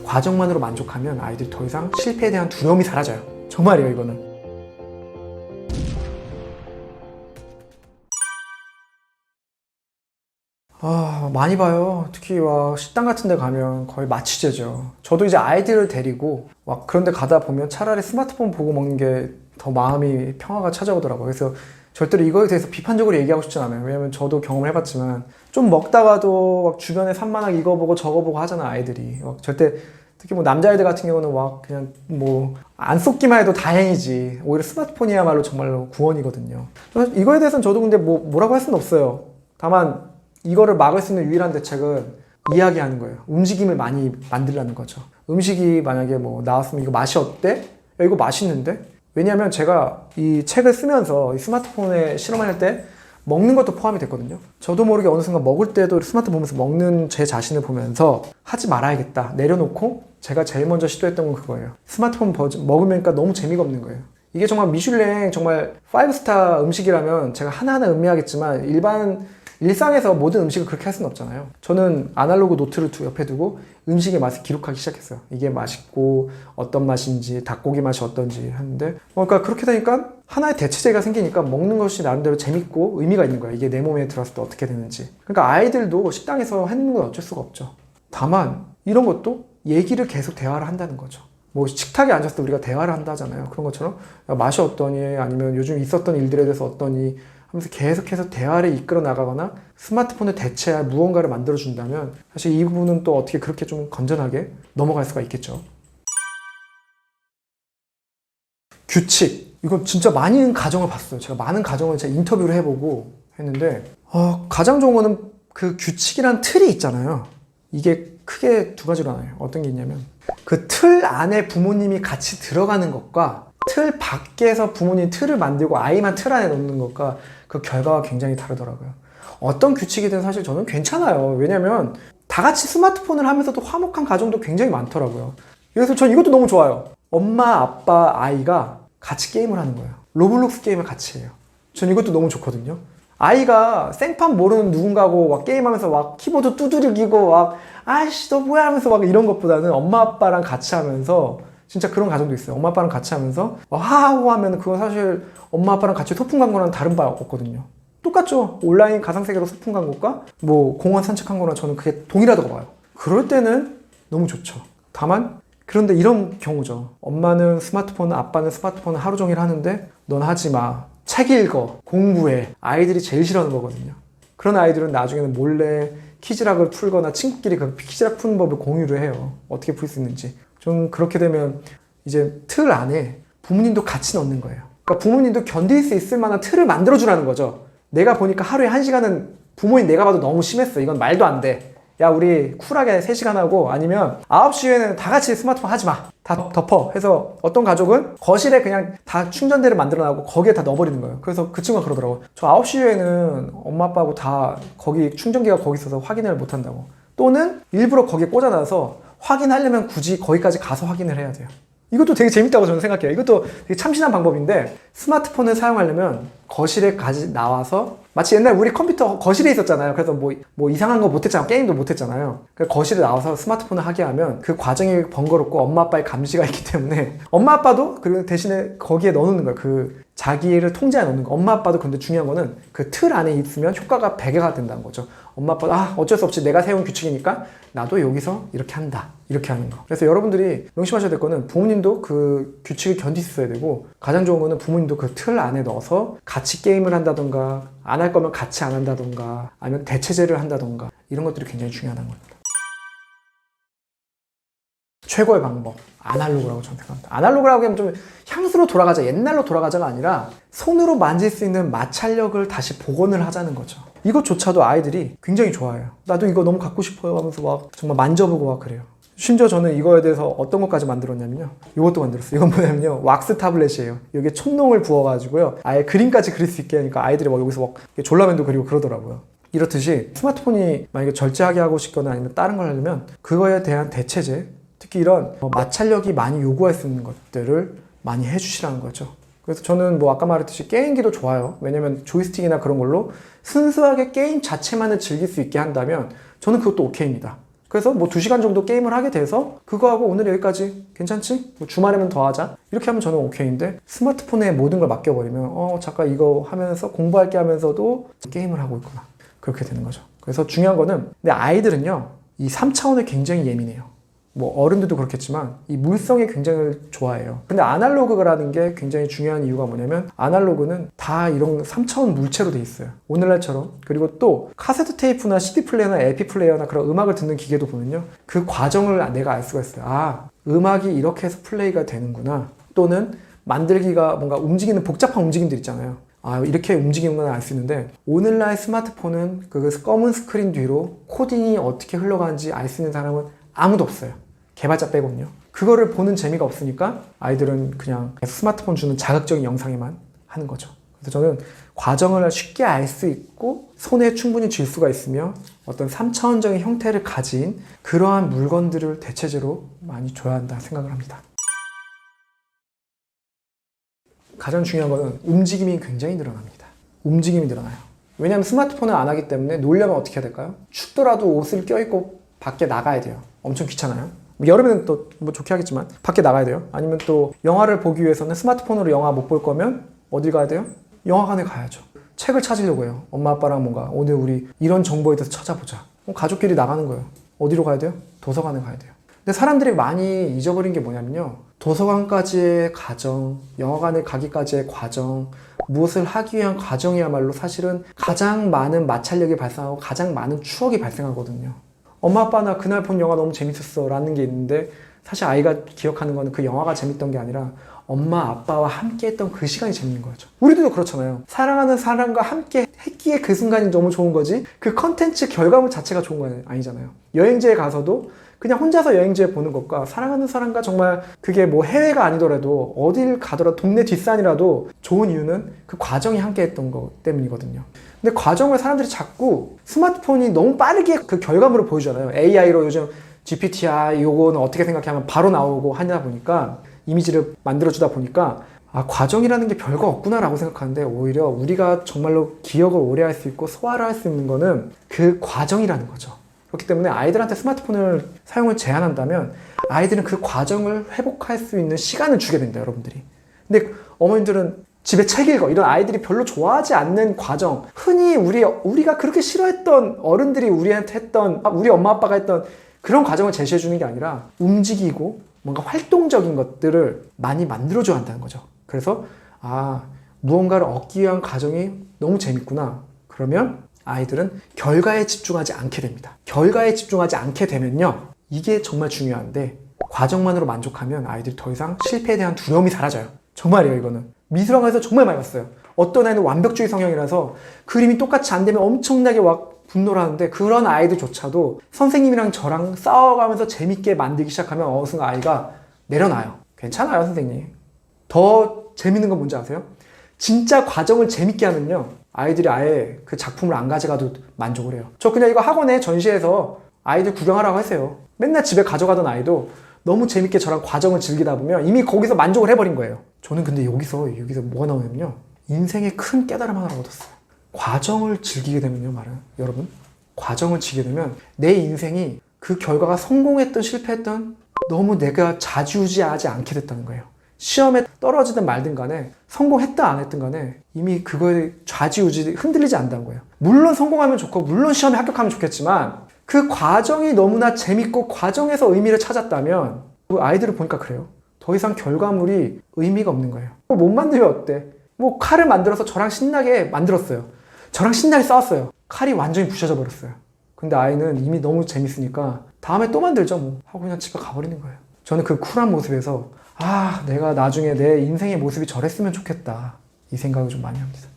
과정만으로 만족하면 아이들이 더 이상 실패에 대한 두려움이 사라져요. 정말이에요, 이거는. 많이 봐요. 특히 식당 같은 데 가면 거의 마취제죠. 저도 이제 아이들을 데리고 그런 데 가다 보면 차라리 스마트폰 보고 먹는 게 더 마음이 평화가 찾아오더라고요. 그래서 절대로 이거에 대해서 비판적으로 얘기하고 싶진 않아요. 왜냐면 저도 경험을 해봤지만 좀 먹다가도 주변에 산만하게 이거 보고 저거 보고 하잖아, 아이들이. 절대 특히 남자애들 같은 경우는 그냥 안 쏟기만 해도 다행이지. 오히려 스마트폰이야말로 정말로 구원이거든요. 이거에 대해서는 저도 근데 뭐라고 할 수는 없어요. 다만 이거를 막을 수 있는 유일한 대책은 이야기하는 거예요. 움직임을 많이 만들라는 거죠. 음식이 만약에 나왔으면 이거 맛이 어때? 야, 이거 맛있는데? 왜냐하면 제가 이 책을 쓰면서 이 스마트폰에 실험할 때 먹는 것도 포함이 됐거든요. 저도 모르게 어느 순간 먹을 때도 스마트폰 보면서 먹는 제 자신을 보면서 하지 말아야겠다 내려놓고 제가 제일 먼저 시도했던 건 그거예요. 스마트폰 먹으니까 너무 재미가 없는 거예요. 이게 정말 미슐랭 정말 5스타 음식이라면 제가 하나하나 음미하겠지만 일상에서 모든 음식을 그렇게 할 수는 없잖아요. 저는 아날로그 노트를 옆에 두고 음식의 맛을 기록하기 시작했어요. 이게 맛있고 어떤 맛인지, 닭고기 맛이 어떤지 하는데 그러니까 그렇게 되니까 하나의 대체제가 생기니까 먹는 것이 나름대로 재밌고 의미가 있는 거예요. 이게 내 몸에 들어왔을 때 어떻게 되는지. 그러니까 아이들도 식당에서 하는 건 어쩔 수가 없죠. 다만 이런 것도 얘기를 계속 대화를 한다는 거죠. 식탁에 앉았을 때 우리가 대화를 한다 하잖아요. 그런 것처럼 맛이 어떠니, 아니면 요즘 있었던 일들에 대해서 어떠니 하면서 계속해서 대화를 이끌어 나가거나 스마트폰을 대체할 무언가를 만들어 준다면 사실 이 부분은 또 어떻게 그렇게 좀 건전하게 넘어갈 수가 있겠죠. 규칙. 이거 진짜 많은 가정을 봤어요. 제가 많은 가정을 제가 인터뷰를 해보고 했는데 가장 좋은 거는 그 규칙이란 틀이 있잖아요. 이게 크게 두 가지로 나눠요. 어떤 게 있냐면 그 틀 안에 부모님이 같이 들어가는 것과 틀 밖에서 부모님 틀을 만들고 아이만 틀 안에 넣는 것과 그 결과가 굉장히 다르더라고요. 어떤 규칙이든 사실 저는 괜찮아요. 왜냐면 다 같이 스마트폰을 하면서도 화목한 가정도 굉장히 많더라고요. 그래서 전 이것도 너무 좋아요. 엄마, 아빠, 아이가 같이 게임을 하는 거예요. 로블록스 게임을 같이 해요. 전 이것도 너무 좋거든요. 아이가 생판 모르는 누군가고 게임하면서 키보드 두드리고 아이씨 너 뭐야 하면서 이런 것보다는 엄마 아빠랑 같이 하면서 진짜 그런 가정도 있어요. 엄마 아빠랑 같이 하면서 하하호 하면 그건 사실 엄마 아빠랑 같이 소풍 간 거랑 다른 바 없거든요. 똑같죠. 온라인 가상세계로 소풍 간 것과 공원 산책한 거랑 저는 그게 동일하다고 봐요. 그럴 때는 너무 좋죠. 다만 그런데 이런 경우죠. 엄마는 스마트폰, 아빠는 스마트폰을 하루 종일 하는데 넌 하지 마. 책 읽어. 공부해. 아이들이 제일 싫어하는 거거든요. 그런 아이들은 나중에는 몰래 키즈락을 풀거나 친구끼리 그 키즈락 푸는 법을 공유를 해요. 어떻게 풀 수 있는지. 좀 그렇게 되면 이제 틀 안에 부모님도 같이 넣는 거예요. 그러니까 부모님도 견딜 수 있을 만한 틀을 만들어주라는 거죠. 내가 보니까 하루에 1시간은 부모님 내가 봐도 너무 심했어. 이건 말도 안 돼. 야 우리 쿨하게 3시간 하고 아니면 9시 이후에는 다 같이 스마트폰 하지 마. 다 덮어. 해서 어떤 가족은 거실에 그냥 다 충전대를 만들어놔고 거기에 다 넣어버리는 거예요. 그래서 그 친구가 그러더라고요. 저 9시 이후에는 엄마 아빠하고 다 거기 충전기가 거기 있어서 확인을 못 한다고. 또는 일부러 거기에 꽂아놔서 확인하려면 굳이 거기까지 가서 확인을 해야 돼요. 이것도 되게 재밌다고 저는 생각해요. 이것도 되게 참신한 방법인데 스마트폰을 사용하려면 거실에 나와서 마치 옛날 우리 컴퓨터 거실에 있었잖아요. 그래서 이상한 거 못했잖아요. 게임도 못했잖아요. 그래서 거실에 나와서 스마트폰을 하게 하면 그 과정이 번거롭고 엄마 아빠의 감시가 있기 때문에 엄마 아빠도 그리고 대신에 거기에 넣어놓는 거예요. 그 자기를 통제해 놓는 거. 엄마 아빠도 근데 중요한 거는 그 틀 안에 있으면 효과가 100배가 된다는 거죠. 엄마 아빠도 어쩔 수 없이 내가 세운 규칙이니까 나도 여기서 이렇게 한다. 이렇게 하는 거. 그래서 여러분들이 명심하셔야 될 거는 부모님도 그 규칙을 견딜 수 있어야 되고 가장 좋은 거는 부모님도 그 틀 안에 넣어서 같이 게임을 한다던가 안 할 거면 같이 안 한다던가 아니면 대체제를 한다던가 이런 것들이 굉장히 중요하다는 겁니다. 최고의 방법 아날로그라고 저는 생각합니다. 아날로그라고 하면 좀 향수로 돌아가자, 옛날로 돌아가자가 아니라 손으로 만질 수 있는 마찰력을 다시 복원을 하자는 거죠. 이것조차도 아이들이 굉장히 좋아해요. 나도 이거 너무 갖고 싶어요 하면서 정말 만져보고 그래요. 심지어 저는 이거에 대해서 어떤 것까지 만들었냐면요, 이것도 만들었어요. 이건 뭐냐면요, 왁스 타블렛이에요. 여기에 촛농을 부어가지고요 아예 그림까지 그릴 수 있게 하니까 아이들이 여기서 졸라맨도 그리고 그러더라고요. 이렇듯이 스마트폰이 만약에 절제하게 하고 싶거나 아니면 다른 걸 하려면 그거에 대한 대체제, 특히 이런 마찰력이 많이 요구할 수 있는 것들을 많이 해주시라는 거죠. 그래서 저는 아까 말했듯이 게임기도 좋아요. 왜냐면 조이스틱이나 그런 걸로 순수하게 게임 자체만을 즐길 수 있게 한다면 저는 그것도 오케이입니다. 그래서 뭐 2시간 정도 게임을 하게 돼서 그거하고 오늘 여기까지 괜찮지? 뭐 주말에는 더 하자. 이렇게 하면 저는 오케이인데 스마트폰에 모든 걸 맡겨버리면 잠깐 이거 하면서 공부할 게 하면서도 게임을 하고 있구나. 그렇게 되는 거죠. 그래서 중요한 거는 근데 아이들은요. 이 3차원에 굉장히 예민해요. 뭐 어른들도 그렇겠지만 이 물성에 굉장히 좋아해요. 근데 아날로그라는 게 굉장히 중요한 이유가 뭐냐면 아날로그는 다 이런 3차원 물체로 돼 있어요. 오늘날처럼. 그리고 또 카세트 테이프나 CD 플레이어나 LP 플레이어나 그런 음악을 듣는 기계도 보면요. 그 과정을 내가 알 수가 있어요. 아, 음악이 이렇게 해서 플레이가 되는구나. 또는 만들기가 뭔가 움직이는 복잡한 움직임들 있잖아요. 아, 이렇게 움직이는구나 알 수 있는데 오늘날 스마트폰은 그 검은 스크린 뒤로 코딩이 어떻게 흘러가는지 알 수 있는 사람은 아무도 없어요. 개발자 빼고는요. 그거를 보는 재미가 없으니까 아이들은 그냥 스마트폰 주는 자극적인 영상에만 하는 거죠. 그래서 저는 과정을 쉽게 알 수 있고 손에 충분히 쥘 수가 있으며 어떤 3차원적인 형태를 가진 그러한 물건들을 대체제로 많이 줘야 한다 생각을 합니다. 가장 중요한 거는 움직임이 굉장히 늘어납니다. 움직임이 늘어나요. 왜냐하면 스마트폰을 안 하기 때문에 놀려면 어떻게 해야 될까요? 춥더라도 옷을 껴입고 밖에 나가야 돼요. 엄청 귀찮아요. 여름에는 또 뭐 좋게 하겠지만 밖에 나가야 돼요. 아니면 또 영화를 보기 위해서는 스마트폰으로 영화 못 볼 거면 어디 가야 돼요? 영화관에 가야죠. 책을 찾으려고 해요. 엄마 아빠랑 뭔가 오늘 우리 이런 정보에 대해서 찾아보자. 가족끼리 나가는 거예요. 어디로 가야 돼요? 도서관에 가야 돼요. 근데 사람들이 많이 잊어버린 게 뭐냐면요. 도서관까지의 과정, 영화관에 가기까지의 과정, 무엇을 하기 위한 과정이야말로 사실은 가장 많은 마찰력이 발생하고 가장 많은 추억이 발생하거든요. 엄마 아빠나 그날 본 영화 너무 재밌었어 라는 게 있는데 사실 아이가 기억하는 거는 그 영화가 재밌던 게 아니라 엄마 아빠와 함께 했던 그 시간이 재밌는 거죠. 우리도 그렇잖아요. 사랑하는 사람과 함께 했기에 그 순간이 너무 좋은 거지 그 컨텐츠 결과물 자체가 좋은 건 아니잖아요. 여행지에 가서도 그냥 혼자서 여행지에 보는 것과 사랑하는 사람과 정말 그게 뭐 해외가 아니더라도 어딜 가더라도 동네 뒷산이라도 좋은 이유는 그 과정이 함께 했던 것 때문이거든요. 근데 과정을 사람들이 자꾸 스마트폰이 너무 빠르게 그 결과물을 보여주잖아요. AI로 요즘 GPT야 요거는 어떻게 생각하면 바로 나오고 하다 보니까 이미지를 만들어주다 보니까 아, 과정이라는 게 별거 없구나 라고 생각하는데 오히려 우리가 정말로 기억을 오래 할 수 있고 소화를 할 수 있는 거는 그 과정이라는 거죠. 그렇기 때문에 아이들한테 스마트폰을 사용을 제한한다면 아이들은 그 과정을 회복할 수 있는 시간을 주게 된다, 여러분들이. 근데 어머님들은 집에 책 읽어 이런 아이들이 별로 좋아하지 않는 과정, 흔히 우리가 그렇게 싫어했던 어른들이 우리한테 했던 우리 엄마 아빠가 했던 그런 과정을 제시해 주는 게 아니라 움직이고 뭔가 활동적인 것들을 많이 만들어줘야 한다는 거죠. 그래서 무언가를 얻기 위한 과정이 너무 재밌구나. 그러면 아이들은 결과에 집중하지 않게 됩니다. 결과에 집중하지 않게 되면요. 이게 정말 중요한데 과정만으로 만족하면 아이들이 더 이상 실패에 대한 두려움이 사라져요. 정말이에요, 이거는. 미술학원에서 정말 많이 봤어요. 어떤 아이는 완벽주의 성향이라서 그림이 똑같이 안 되면 엄청나게 분노를 하는데 그런 아이들조차도 선생님이랑 저랑 싸워가면서 재밌게 만들기 시작하면 어느 순간 아이가 내려놔요. 괜찮아요, 선생님. 더 재밌는 건 뭔지 아세요? 진짜 과정을 재밌게 하면요. 아이들이 아예 그 작품을 안 가져가도 만족을 해요. 저 그냥 이거 학원에 전시해서 아이들 구경하라고 했어요. 맨날 집에 가져가던 아이도 너무 재밌게 저랑 과정을 즐기다 보면 이미 거기서 만족을 해버린 거예요. 저는 근데 여기서 뭐가 나오냐면요. 인생의 큰 깨달음 하나를 얻었어요. 과정을 즐기게 되면요, 여러분. 과정을 즐기게 되면 내 인생이 그 결과가 성공했든 실패했든 너무 내가 좌지우지하지 않게 됐다는 거예요. 시험에 떨어지든 말든 간에 성공했든 안 했든 간에 이미 그거에 좌지우지 흔들리지 않는다는 거예요. 물론 성공하면 좋고 물론 시험에 합격하면 좋겠지만 그 과정이 너무나 재밌고 과정에서 의미를 찾았다면 아이들을 보니까 그래요. 더 이상 결과물이 의미가 없는 거예요. 못 만들면 어때? 칼을 만들어서 저랑 신나게 만들었어요. 저랑 신나게 싸웠어요. 칼이 완전히 부셔져 버렸어요. 근데 아이는 이미 너무 재밌으니까 다음에 또 만들죠 하고 그냥 집에 가버리는 거예요. 저는 그 쿨한 모습에서 내가 나중에 내 인생의 모습이 저랬으면 좋겠다 이 생각을 좀 많이 합니다.